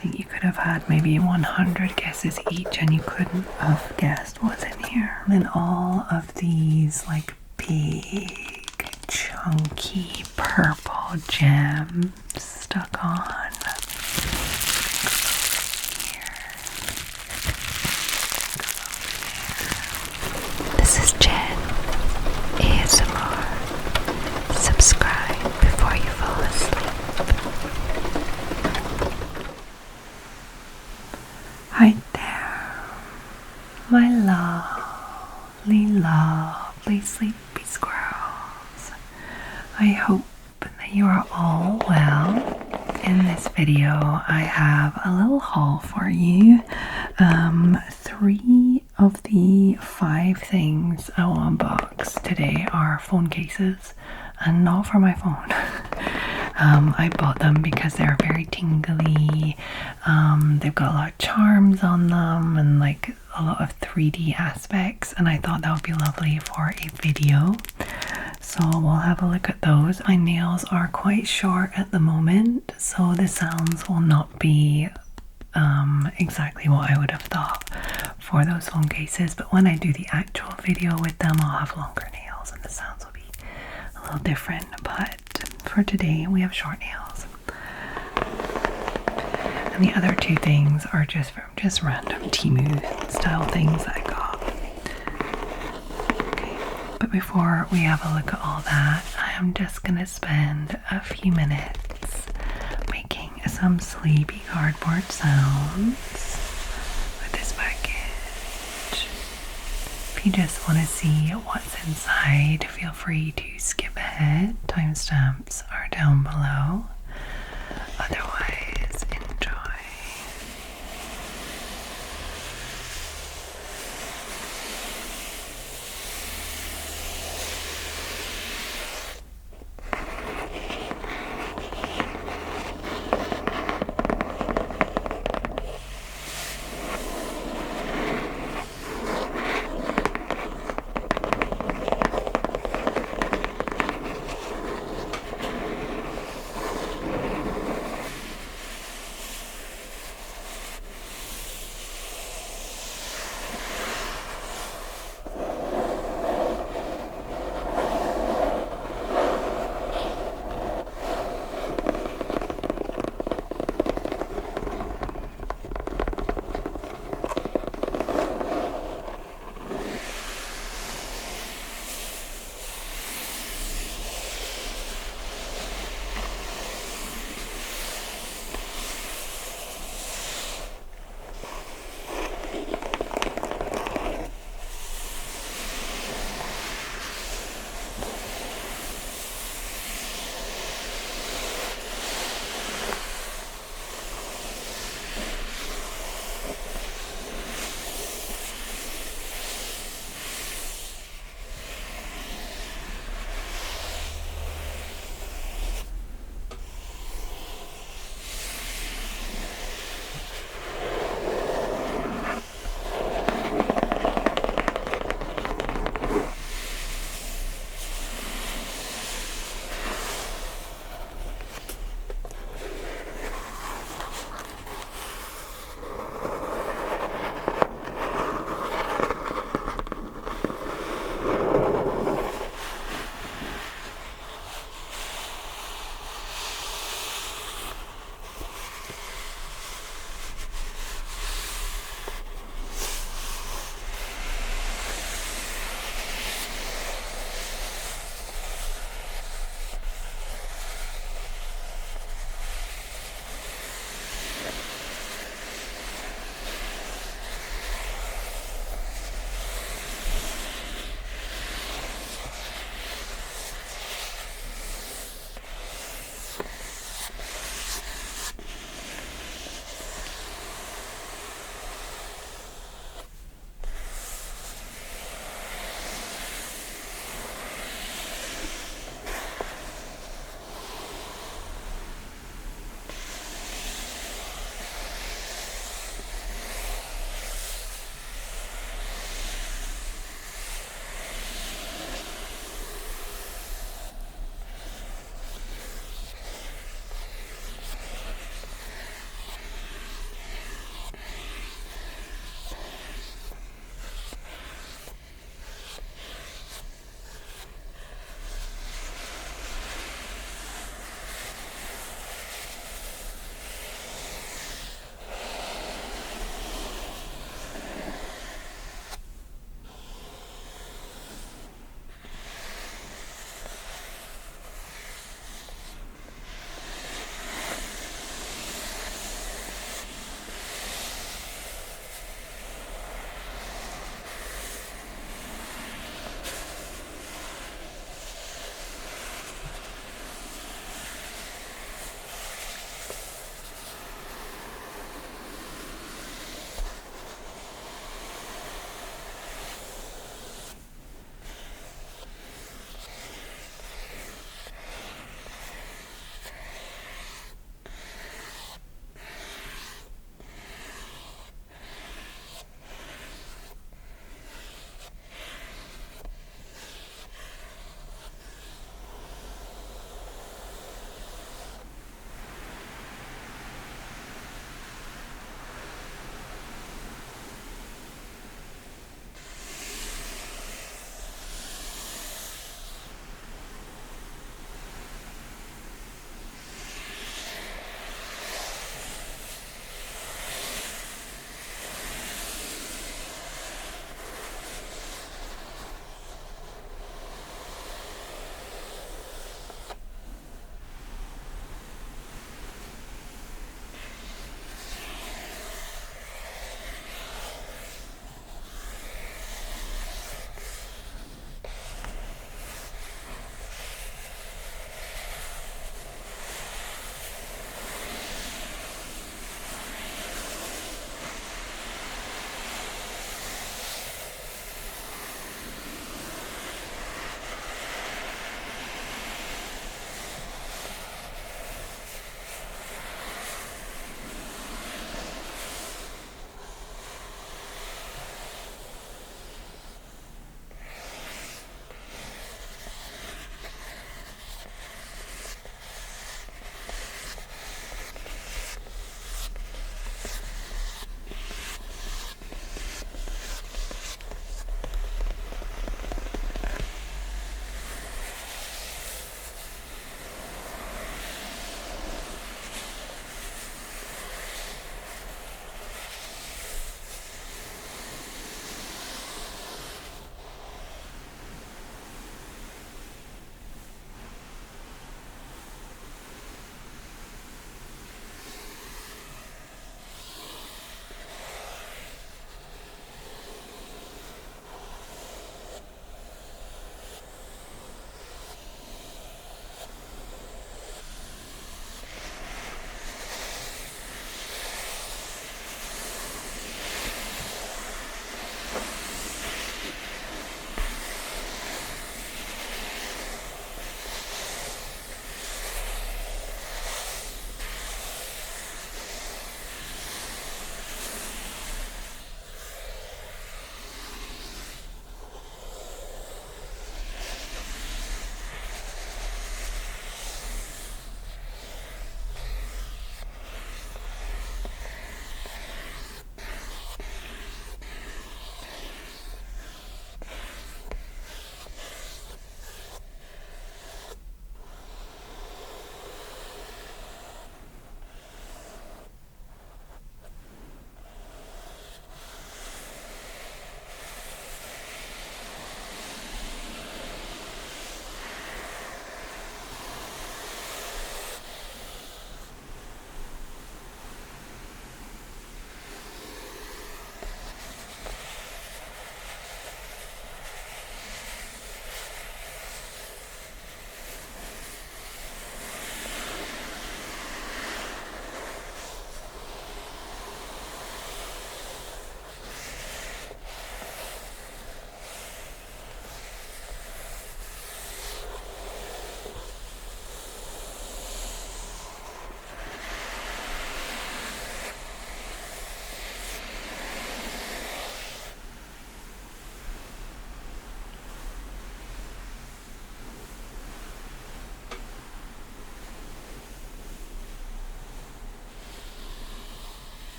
think you could have had maybe 100 guesses each and you couldn't have guessed what's in here. And all of these like big, chunky purple gems stuck on. This is Jen ASMR. Subscribe before you fall asleep. Hi there, my lovely sleepy squirrels. I hope that you are all well. In this video, I have a little haul for you. 3 of the 5 things I will unbox today are phone cases, and not for my phone. I bought them because they're very tingly. They've got a lot of charms on them and like a lot of 3D aspects, and I thought that would be lovely for a video. So we'll have a look at those. My nails are quite short at the moment, so the sounds will not be exactly what I would have thought for those phone cases, but when I do the actual video with them, I'll have longer nails and the sounds will be a little different. But for today, we have short nails. And the other 2 things are just random Temu style things that I got. Okay, but before we have a look at all that, I am just gonna spend a few minutes making some sleepy cardboard sounds with this package. If you just want to see what's inside, feel free to skip ahead. Timestamps are down below. Otherwise, enjoy.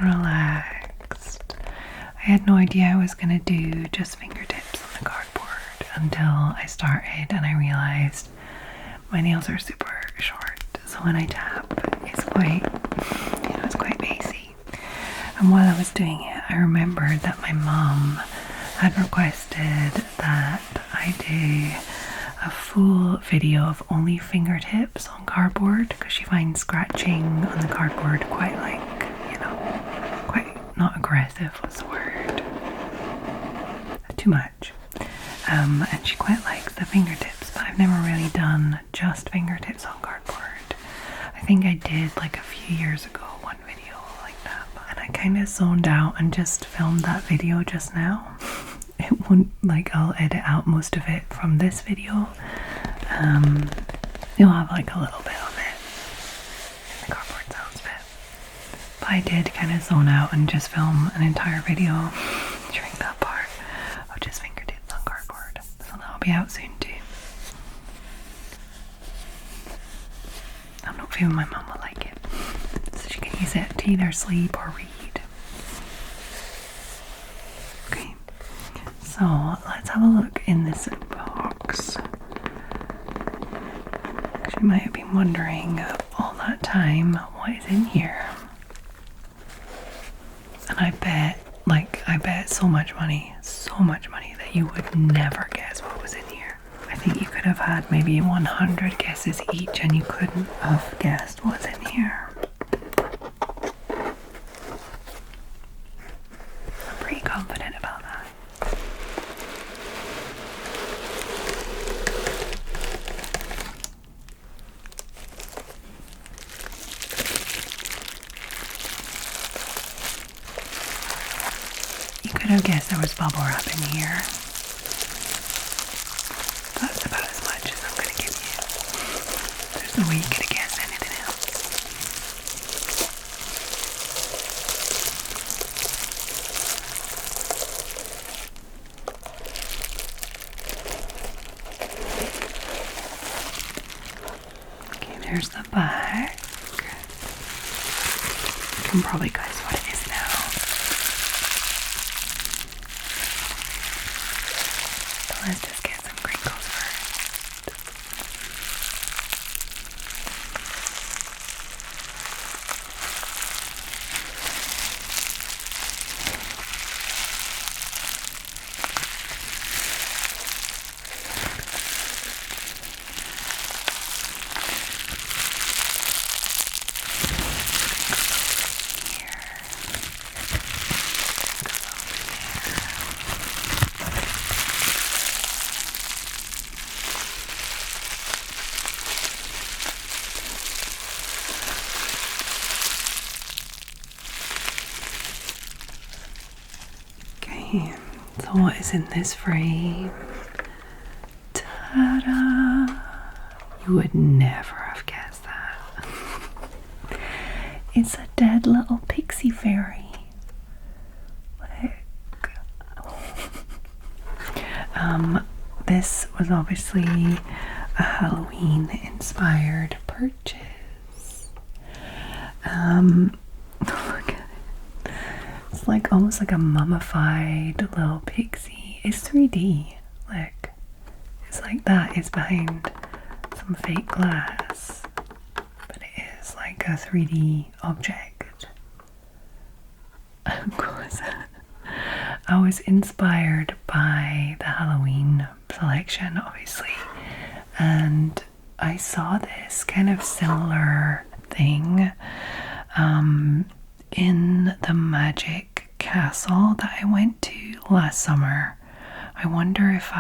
and relaxed. I had no idea I was going to do just fingertips on the cardboard until I started and I realized my nails are super short. So when I tap, it's quite, it's quite bassy. And while I was doing it, I remembered that my mum had requested that I do a full video of only fingertips on cardboard because she finds scratching on the cardboard quite quite not aggressive, what's the word? Too much. And she quite likes the fingertips, but I've never really done just fingertips on cardboard. I think I did like a few years ago one video like that, and I kind of zoned out and just filmed that video just now. It won't, I'll edit out most of it from this video. You'll have like a little bit of it in the cardboard sounds bit. But I did kind of zone out and just film an entire video during that part of just fingertips on cardboard. So that'll be out soon too. I'm not feeling my mum will like it. So she can use it to either sleep or read. So let's have a look in this box. You might have been wondering all that time what is in here. And I bet so much money that you would never guess what was in here. I think you could have had maybe 100 guesses each and you couldn't have guessed what's in here. I'm pretty confident about that. I guess there was bubble wrap in here. That's about as much as I'm going to give you. There's no way you could have guessed anything else. Okay, there's the back. You can probably guess what it is now. Let's just get some crinkles first. So what is in this frame? Ta-da! You would never have guessed that. It's a dead little pixie fairy. Look. This was obviously a Halloween inspired purchase. Look at it. It's like almost like a mummified little pixie. It's 3D. Look. It's like that. It's behind some fake glass. But it is like a 3D object. Of course. I was inspired by the Halloween selection, obviously. And I saw this kind of similar thing in the Magic Castle that I went to last summer. I wonder if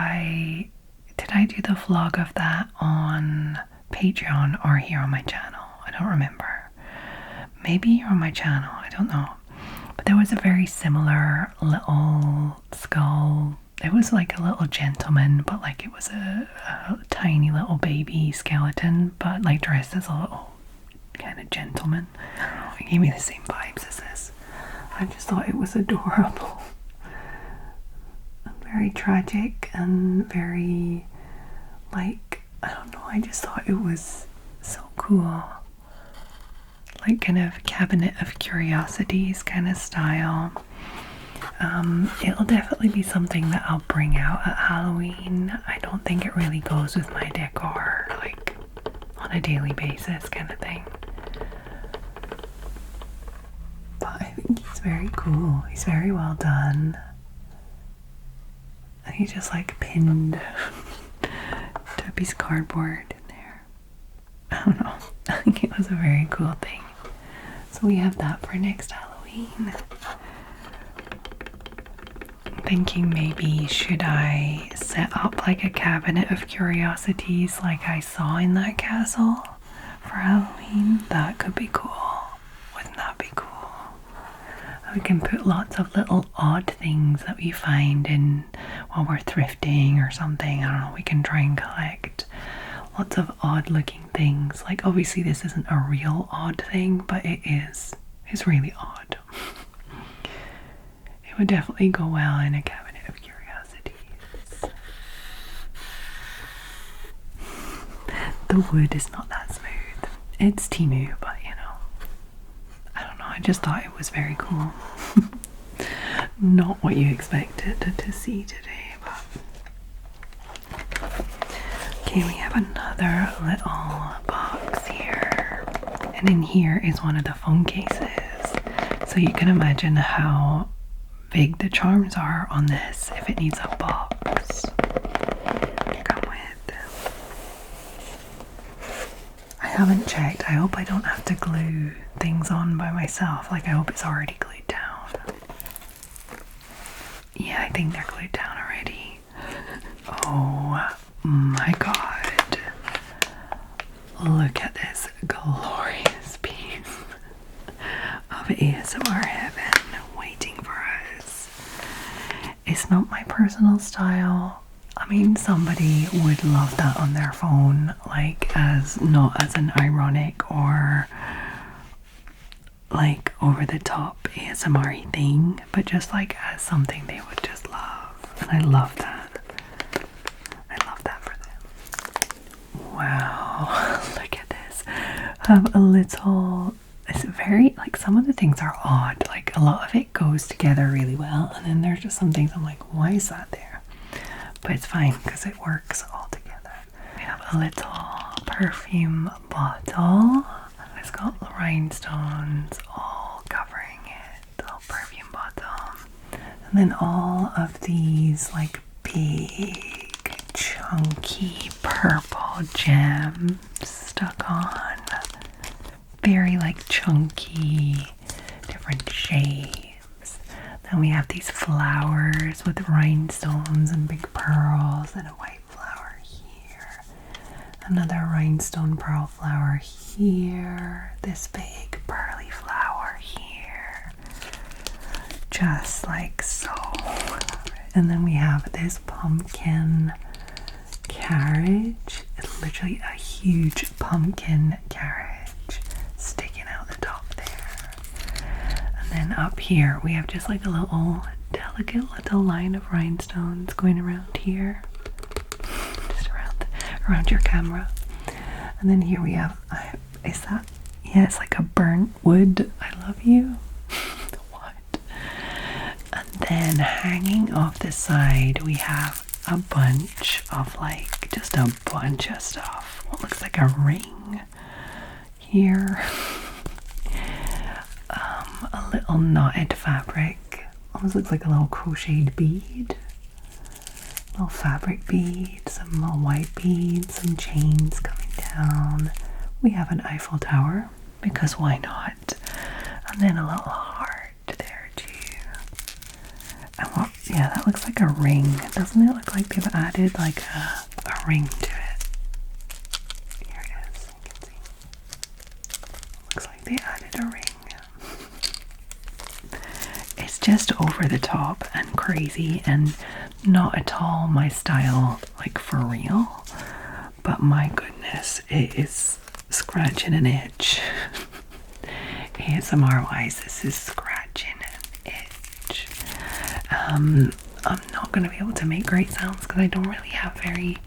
did I do the vlog of that on Patreon or here on my channel? I don't remember. Maybe on my channel, I don't know. But there was a very similar little skull. It was like a little gentleman, but like it was a tiny little baby skeleton, but like dressed as a little kind of gentleman. I don't know, it gave me the same vibes as this. I just thought it was adorable. Very tragic and very, like, I don't know, I just thought it was so cool. like kind of cabinet of curiosities kind of style. It'll definitely be something that I'll bring out at Halloween. I don't think it really goes with my decor, like on a daily basis kind of thing. But I think he's very cool. He's very well done. And he just like pinned to a piece of cardboard in there. I don't know. I think it was a very cool thing. So we have that for next Halloween. Thinking maybe should I set up like a cabinet of curiosities like I saw in that castle for Halloween? That could be cool. Wouldn't that be cool? We can put lots of little odd things that we find in while we're thrifting or something. I don't know, we can try and collect lots of odd looking things. Like obviously this isn't a real odd thing, but it's really odd. It would definitely go well in a cabinet of curiosities. The wood is not that smooth. It's Temu, but you know, I don't know, I just thought it was very cool. Not what you expected to see today, but okay, we have another little box here, and in here is one of the phone cases. So you can imagine how big the charms are on this if it needs a box to come with. I haven't checked. I hope I don't have to glue things on by myself. Like I hope it's already glued down. Yeah, I think they're glued down already. Oh my god. Look at this glorious piece of ASMR heaven waiting for us. It's not my personal style. I mean, somebody would love that on their phone, like not as an ironic or like over the top ASMR thing, but just like as something they would just love. And I love that. I love that for them. Wow, look at this. I have a little, it's very, like some of the things are odd, like a lot of it goes together really well, and then there's just some things I'm like, why is that there? But it's fine because it works all together. We have a little perfume bottle. It's got rhinestones all covering it, the little perfume bottle. And then all of these like big, chunky purple gems stuck on. Very like chunky, different shapes. Then we have these flowers with rhinestones and big pearls and a white flower here. Another rhinestone pearl flower here. This big pearly flower here. Just like so. And then we have this pumpkin carriage. It's literally a huge pumpkin carriage sticking out the top there. And then up here we have just like a little delicate little line of rhinestones going around here. Just around your camera. And then here we have, is that, yeah, it's like a burnt wood, I love you. What? And then hanging off the side we have a bunch of like, just a bunch of stuff. What looks like a ring here. A little knotted fabric. Almost looks like a little crocheted bead. Little fabric bead, some little white beads, some chains coming down. We have an Eiffel Tower, because why not? And then a little heart there too. And what, yeah, that looks like a ring. Doesn't it look like they've added like a ring to it? Here it is, you can see. Looks like they added a ring. It's just over the top and crazy and not at all my style, like for real. But my goodness, it is scratching an itch. ASMR wise, this is scratching an itch. I'm not going to be able to make great sounds because I don't really have very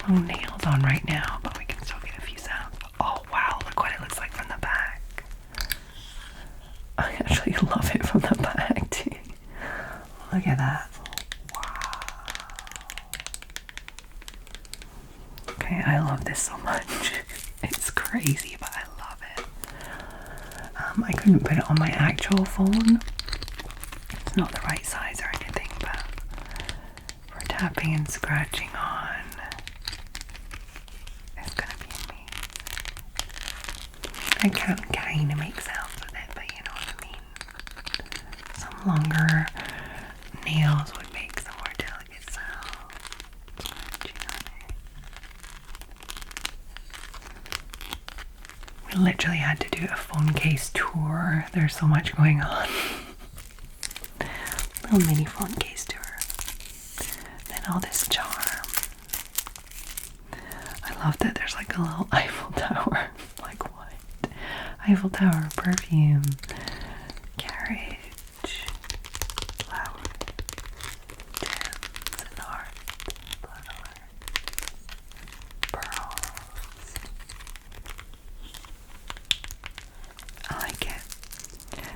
long nails on right now, but we can still get a few sounds. Oh wow, look what it looks like from the back. actually love it from the back too. Look at that. Wow. Okay, I love this so much. It's crazy, but I love it. I couldn't put it on my actual phone. It's not the right size or anything, but for tapping and scratching on, it's gonna be amazing. I can kind of make sounds with it, but you know what I mean. Some longer nails would make some more delicate sounds. We literally had to do a phone case tour. There's so much going on. Little mini phone case tour. Then all this charm. I love that there's like a little Eiffel Tower. Like what? Eiffel Tower, perfume, carriage, flowers, gems and art, blood art, pearls. I like it.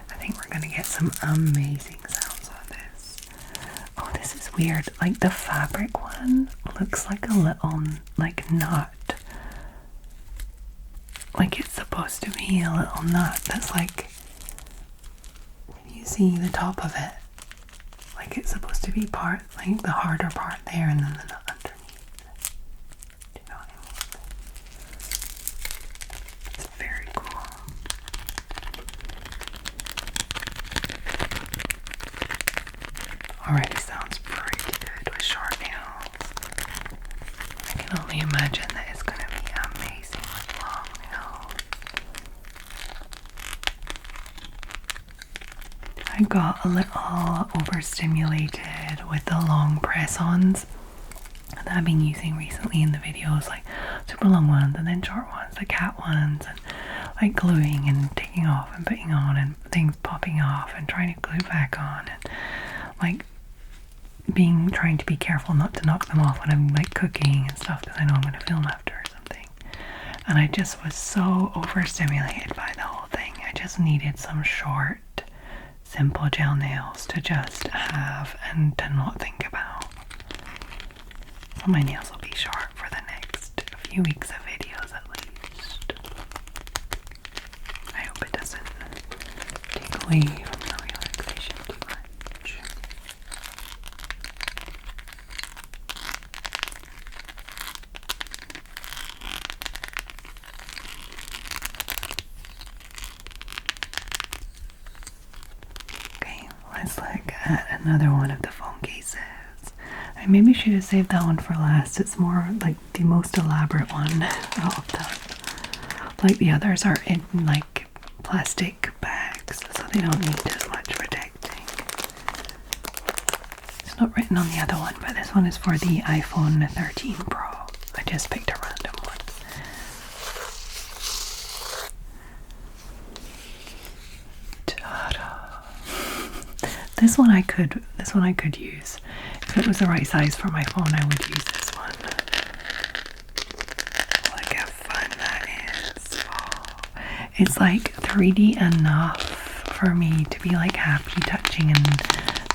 I think we're gonna get some amazing sounds on this. Oh, this is weird. Like the fabric one looks like a little like nut. Like it's supposed to be a little nut that's like, can you see the top of it? Like it's supposed to be part, like the harder part there and then the nut underneath. Do you know what I mean? It's very cool. Already sounds pretty good with short nails. I can only imagine that it's going to be amazing with long nails. I got a little overstimulated with the long press-ons that I've been using recently in the videos, like super long ones and then short ones, the cat ones, and like gluing and taking off and putting on and things popping off and trying to glue back on, and like trying to be careful not to knock them off when I'm like cooking and stuff, because I know I'm going to film after or something. And I just was so overstimulated by the whole thing. I just needed some short, simple gel nails to just have and to not think about. So my nails will be short for the next few weeks of videos at least. I hope it doesn't take away from the relaxation too much. Let's look at another one of the phone cases. I maybe should have saved that one for last. It's more like the most elaborate one of them. Like the others are in like plastic bags, so they don't need as much protecting. It's not written on the other one, but this one is for the iPhone 13 Pro. I just picked a random one. This one I could use. If it was the right size for my phone, I would use this one. Look how fun that is. Oh. It's like 3D enough for me to be like happy touching and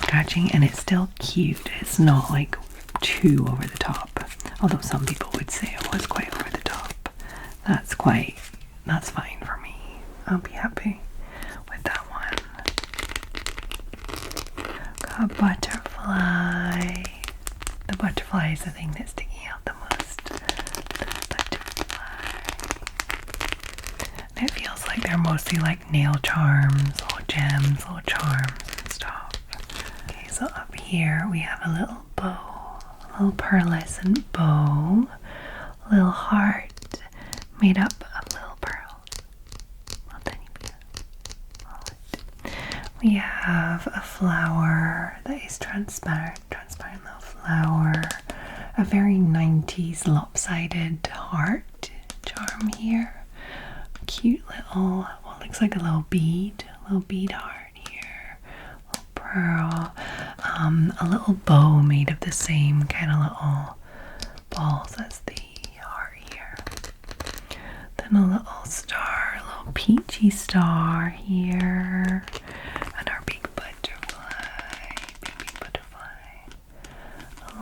scratching, and it's still cute. It's not like too over the top. Although some people would say it was quite over the top. That's fine for me. I'll be happy with that one. A butterfly. The butterfly is the thing that's sticking out the most. The butterfly. And it feels like they're mostly like nail charms, little gems, little charms and stuff. Okay, so up here we have a little bow, a little pearlescent bow, a little heart made up of little pearls. Well, tiny bit. We have a flower that is transparent little flower. A very 90s lopsided heart charm here. A cute little, what looks like a little bead heart here. A little pearl. A little bow made of the same kind of little balls as the heart here. Then a little star, a little peachy star here.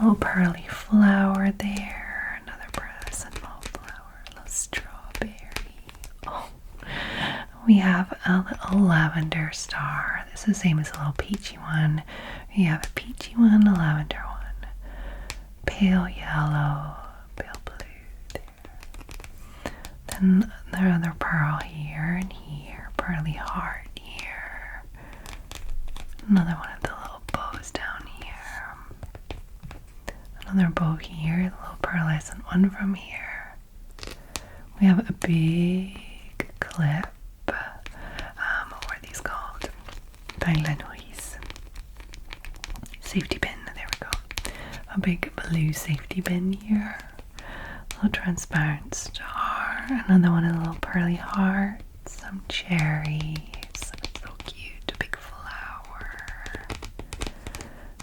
little pearly flower there, another pearlescent wallflower, a little strawberry. Oh, we have a little lavender star. This is the same as a little peachy one. We have a peachy one, a lavender one, pale yellow, pale blue there. Then the other pearl here and here, pearly heart here. Another one of the little bows down here. Another bow here, the little pearlescent one from here. We have a big clip. What are these called? Safety pin, there we go. A big blue safety pin here. A little transparent star. Another one of the little pearly hearts. Some cherries. So cute. A big flower.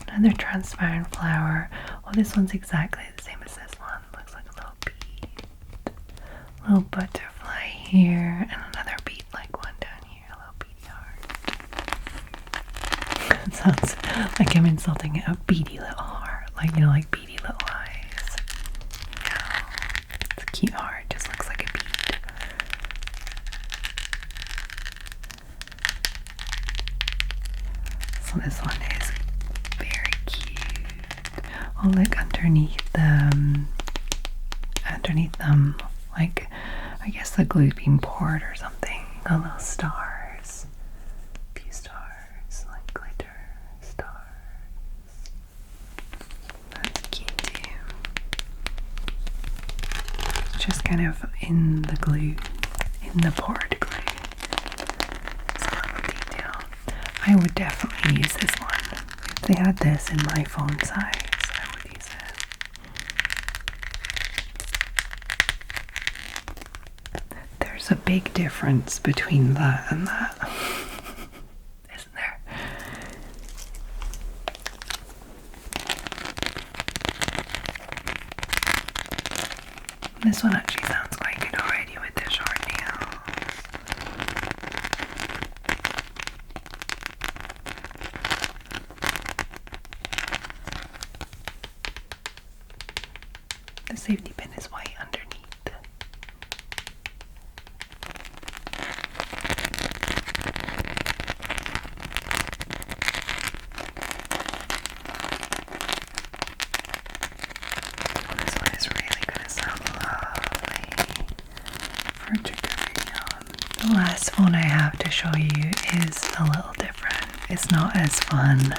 Another transparent flower. Oh, this one's exactly the same as this one. Looks like a little bead. A little butterfly here. And another bead-like one down here. A little beady heart. It sounds like I'm insulting a beady little heart. Like, you know, like beady little eyes. Yeah. It's a cute heart. Just looks like a bead. So this one is very cute. Oh, look, underneath them, like, I guess the glue's being poured or something. The little stars. A few stars, like glitter stars. That's cute too. It's just kind of in the glue, in the poured glue. It's a little detail. I would definitely use this one. If they had this in my phone size, I would use it. There's a big difference between that and that, isn't there? This one actually sounds quite good already with the short nails. The safety pin is white underneath. This one is really going to sound lovely for a trigger video. The last phone I have to show you is a little different. It's not as fun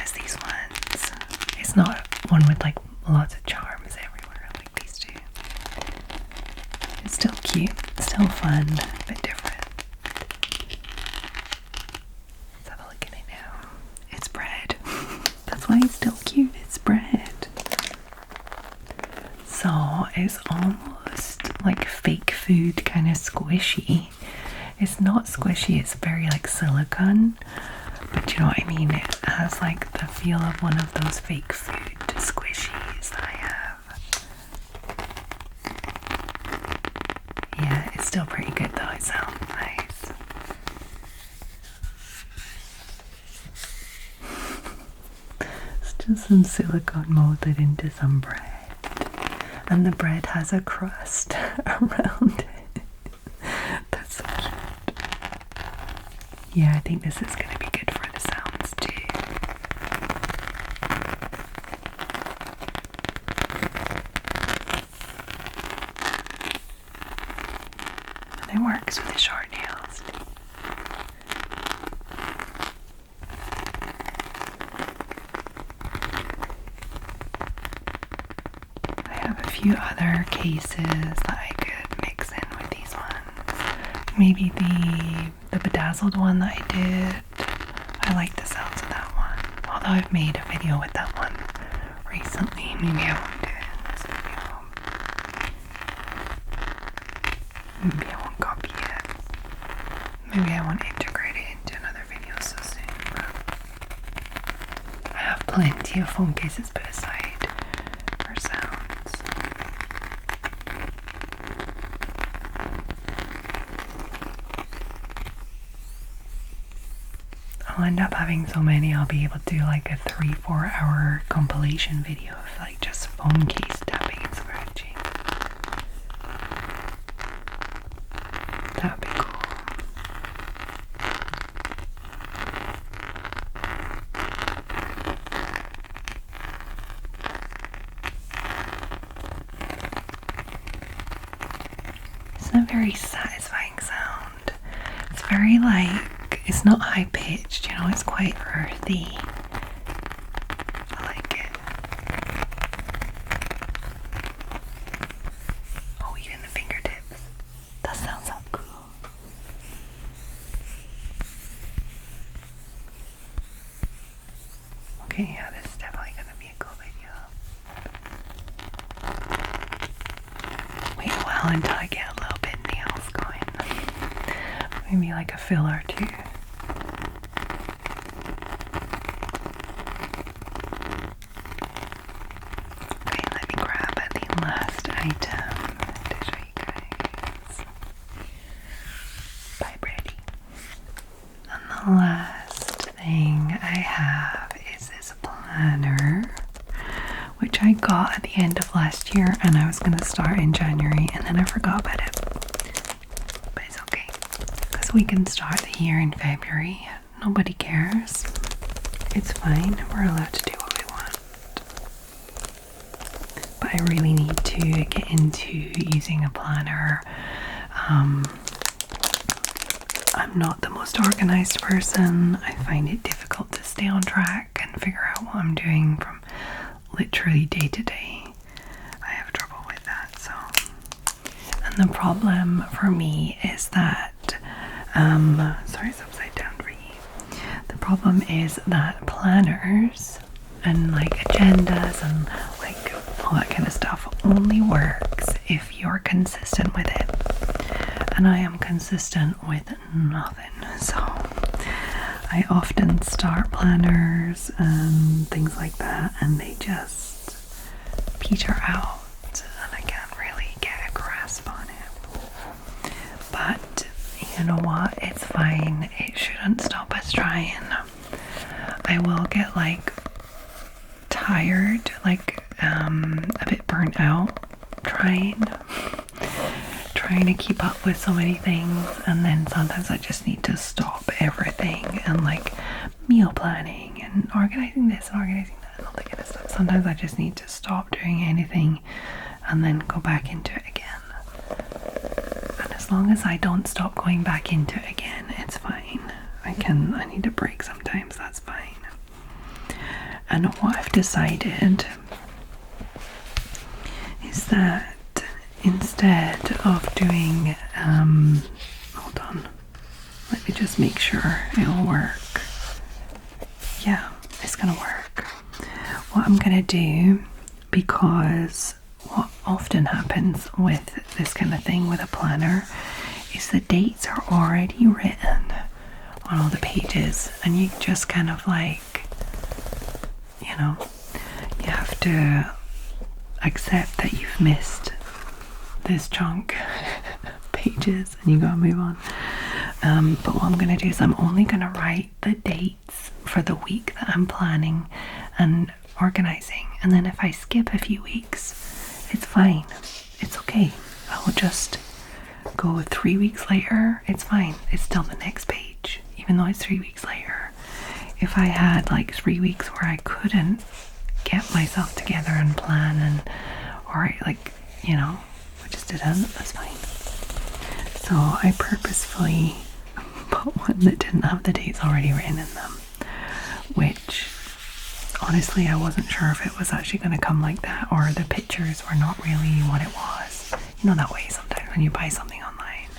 as these ones. It's not one with like lots of charms everywhere like these two. It's still cute, still fun, a bit different. Let's have a look at it now. It's bread. That's why it's still cute, it's bread. So it's almost like fake food, kind of squishy. It's not squishy, it's very like silicone. But you know what I mean? It has like the feel of one of those fake food squishies that I have. Yeah, it's still pretty good though. It sounds nice. It's just some silicone molded into some bread. And the bread has a crust around it. That's so cute. Yeah, I think this is going to be good for the sounds too. And it works with the short nails too. I have a few other cases that I could mix in with these ones. Maybe the bedazzled one that I did. I like the sounds of that one. Although I've made a video with that one recently. Maybe I won't do it in this video. Maybe I won't copy it. Maybe I won't integrate it into another video so soon. But I have plenty of phone cases put aside for sounds. I'll end up having so many, I'll be able to do like a 3-4 hour compilation video of like just phone case tapping and scratching. That'd be cool. It's a very satisfying sound. It's very like, it's not high pitched, you know, it's quite earthy. I like it. Oh, even the fingertips. That sounds so cool. Okay, yeah, this is definitely gonna be a cool video. Wait a while until I get a little bit nails going. Maybe like a filler too. Okay, let me grab the last item to show you guys. Bye, Brady. And the last thing I have is this planner, which I got at the end of last year, and I was going to start in January, and then I forgot about it. But it's okay, because we can start the year in February. Nobody cares. It's fine. We're allowed to do what we want. But I really need to get into using a planner. I'm not the most organized person. I find it difficult to stay on track and figure out what I'm doing from literally day to day. I have trouble with that. So, and the problem for me is that sorry, it's upside down for you. The problem is that planners and like agendas and like all that kind of stuff only works if you're consistent with it. And I am consistent with nothing. So I often start planners and things like that, and they just peter out, and I can't really get a grasp on it. But you know what? It's fine. It shouldn't stop us trying. I will get like tired, like a bit burnt out trying to keep up with so many things, and then sometimes I just need to stop everything and like meal planning and organizing this and organizing that and all that kind of stuff. Sometimes I just need to stop doing anything and then go back into it again. And as long as I don't stop going back into it again, it's fine. I need a break sometimes, that's fine. And what I've decided is that instead of doing, hold on, let me just make sure it'll work. Yeah, it's gonna work. What I'm gonna do, because what often happens with this kind of thing with a planner is the dates are already written on all the pages, and you just kind of like, you know, you have to accept that you've missed this chunk pages and you gotta move on. But what I'm gonna do is I'm only gonna write the dates for the week that I'm planning and organizing, and then if I skip a few weeks, it's fine, it's okay. I'll just go 3 weeks later, it's fine, it's still the next page even though it's 3 weeks later. If I had like 3 weeks where I couldn't get myself together and plan, and or like, you know, just didn't, that's fine. So I purposefully put one that didn't have the dates already written in them, which honestly I wasn't sure if it was actually going to come like that, or the pictures were not really what it was. You know that way sometimes when you buy something online,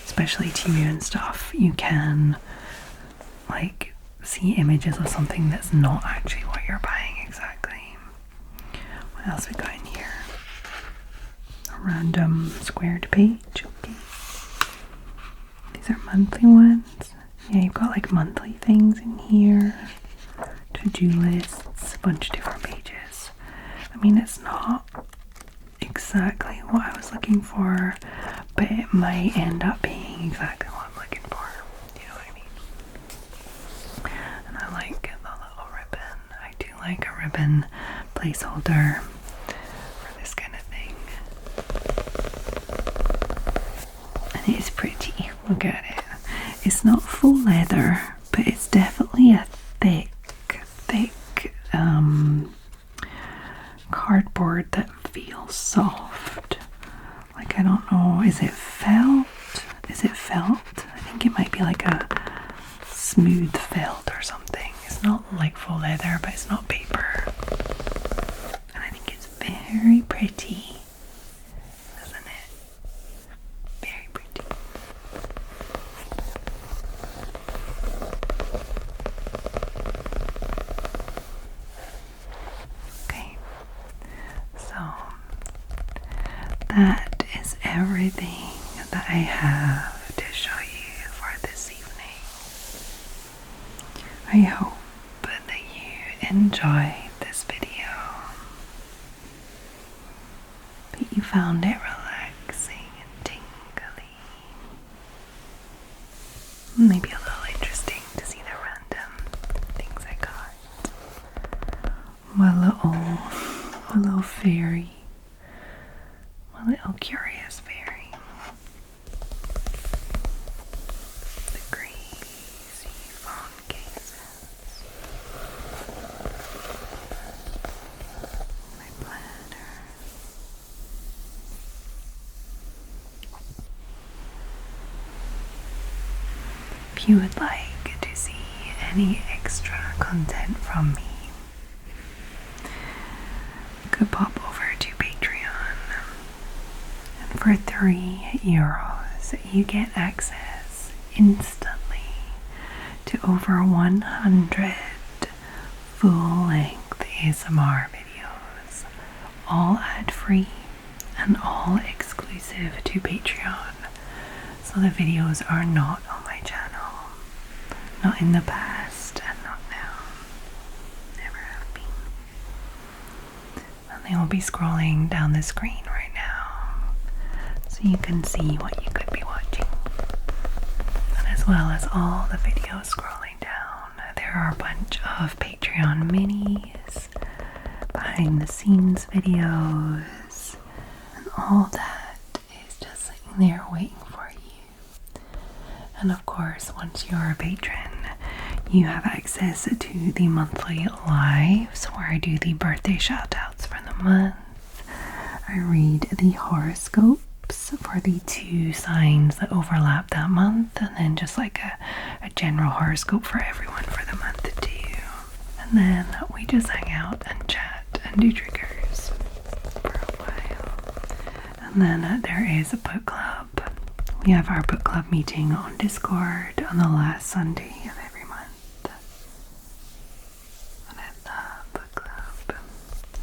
especially TV and stuff, you can like see images of something that's not actually what you're buying exactly. What else we got in here? Random squared page. Okay, these are monthly ones. Yeah, you've got like monthly things in here, to-do lists, a bunch of different pages. I mean, it's not exactly what I was looking for, but it might end up being exactly what I'm looking for. You know what I mean? like a ribbon placeholder for this kind of thing. And it is pretty. Look at it. It's not full leather, but it's definitely a thick cardboard that feels soft. Like, I don't know, is it felt? Is it felt? I think it might be like a smooth felt or something. It's not like full leather, but it's not paper. And I think it's very pretty, isn't it? Very pretty. Okay, so that is everything that I have to show you for this evening. I hope that you enjoyed this video, that you found it relaxing and tingly, maybe a little interesting to see the random things I got. My little fairy, my little curious fairy. The greasy phone cases. My planner. If you would like to see any extra content from me, you could pop over to Patreon. And for €3, you get access instantly to over 100 full-length ASMR videos, all ad-free and all exclusive to Patreon. So the videos are not on my channel, not in the past and not now, never have been. And they will be scrolling down the screen right now, so you can see what you could be watching. And as well as all the videos scrolling down, there are a bunch of Patreon minis, behind the scenes videos, and all that is just sitting there waiting for you. And of course, once you're a patron, you have access to the monthly lives where I do the birthday shout outs for the month. I read the horoscopes for the 2 signs that overlap that month, and then just like a general horoscope for everyone for the month too. And then we just hang out and chat and do triggers for a while. And then there is a book club. We have our book club meeting on Discord on the last Sunday of every month. And at the book club,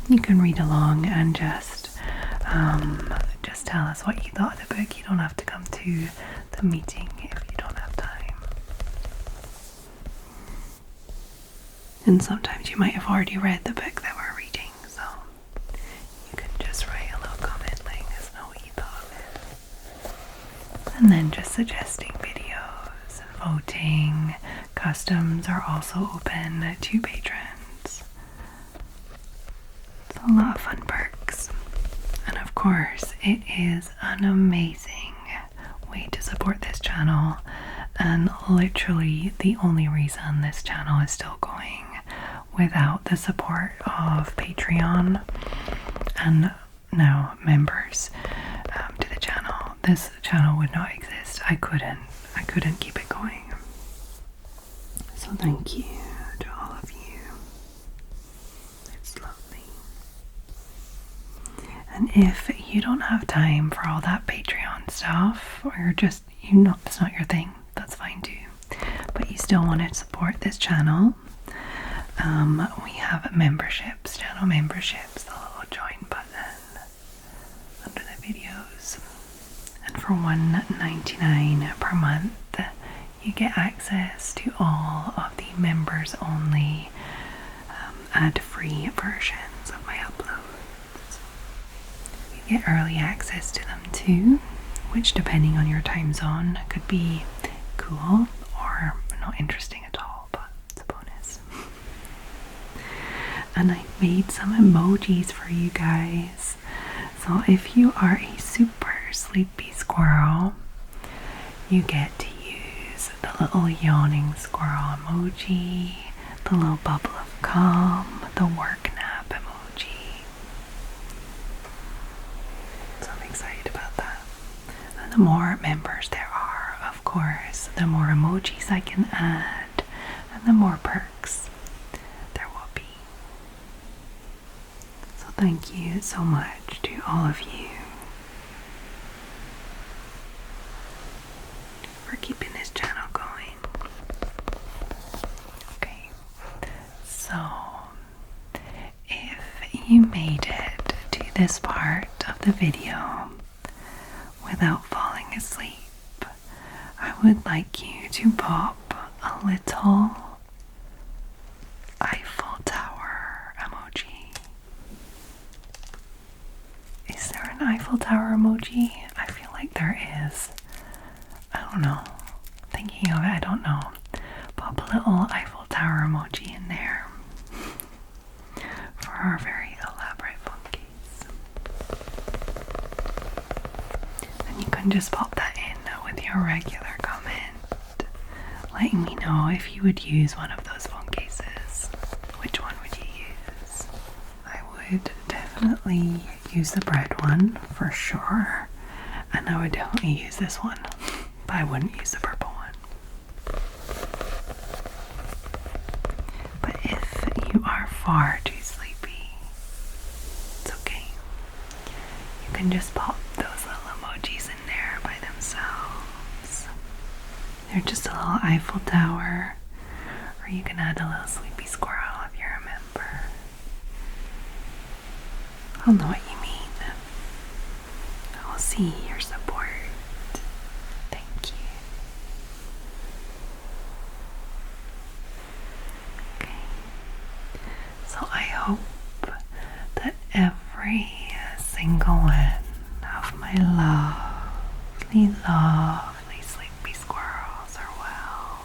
you can read along and just tell us what you thought of the book. You don't have to come to the meeting if you don't have time. And sometimes you might have already read the book that we're reading, so you can just write a little comment letting us know what you thought of it. And then just suggesting videos and voting. Customs are also open to patrons. It's a lot of fun perks. And of course, it is an amazing way to support this channel, and literally the only reason this channel is still going. Without the support of Patreon and now members to the channel, this channel would not exist. I couldn't keep it going. So thank you to all of you. It's lovely. And if you don't have time for all that Patreon stuff, or you're just, it's not your thing, that's fine too. But you still want to support this channel, we have memberships, channel memberships, the little join button under the videos. And for $1.99 per month, you get access to all of the members only ad-free versions of my uploads. You get early access to them too, which depending on your time zone could be cool or not interesting at all, but it's a bonus. and I made some emojis for you guys. So if you are a super sleepy squirrel, you get to use the little yawning squirrel emoji, the little bubble of calm, the work nap emoji. So I'm excited about that. And the more members there are, of course, the more emojis I can add and the more perks there will be. So thank you so much to all of you for keeping this channel going. Okay, so if you made it to this part of the video without falling asleep, I would like you to pop a little Eiffel Tower emoji. Is there an Eiffel Tower emoji? I feel like there is. I don't know. Thinking of it, I don't know. Pop a little Eiffel Tower emoji in there for our very elaborate phone case. And you can just pop that in with your regular comment, letting me know if you would use one of those phone cases. Which one would you use? I would definitely use the bread one for sure, and I would definitely use this one, but I wouldn't use the purple one. But if you are far too sleepy, it's okay. You can just pop those little emojis in there by themselves. They're just a little Eiffel Tower, or you can add a little sleepy squirrel if you remember. I'll know what you mean. I will see your support. Thank you. Okay. So I hope that every single one of my lovely, lovely sleepy squirrels are well.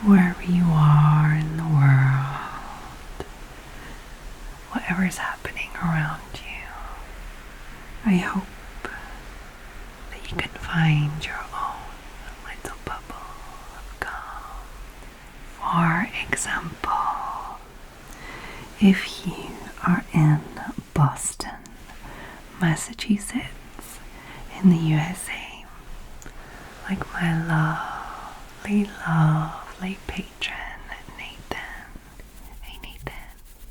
Wherever you are in the world, whatever's happening around you, I hope that you can find your own little bubble of calm. For example, if you are in Boston, Massachusetts, in the USA, like my lovely, lovely patron, Nathan. Hey Nathan,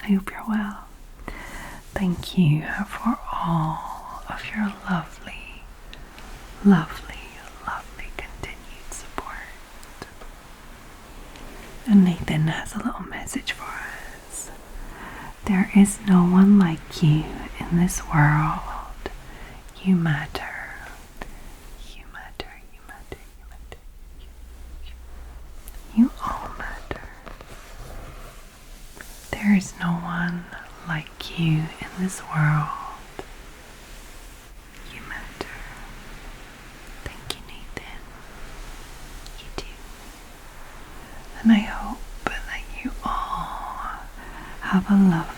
I hope you're well. Thank you for all of your lovely, lovely, lovely continued support. And Nathan has a little message for us. There is no one like you in this world. You matter. You matter, you matter, you matter. You all matter. There is no one like you in this world. You matter. Thank you, Nathan. You do. And I hope that you all have a lovely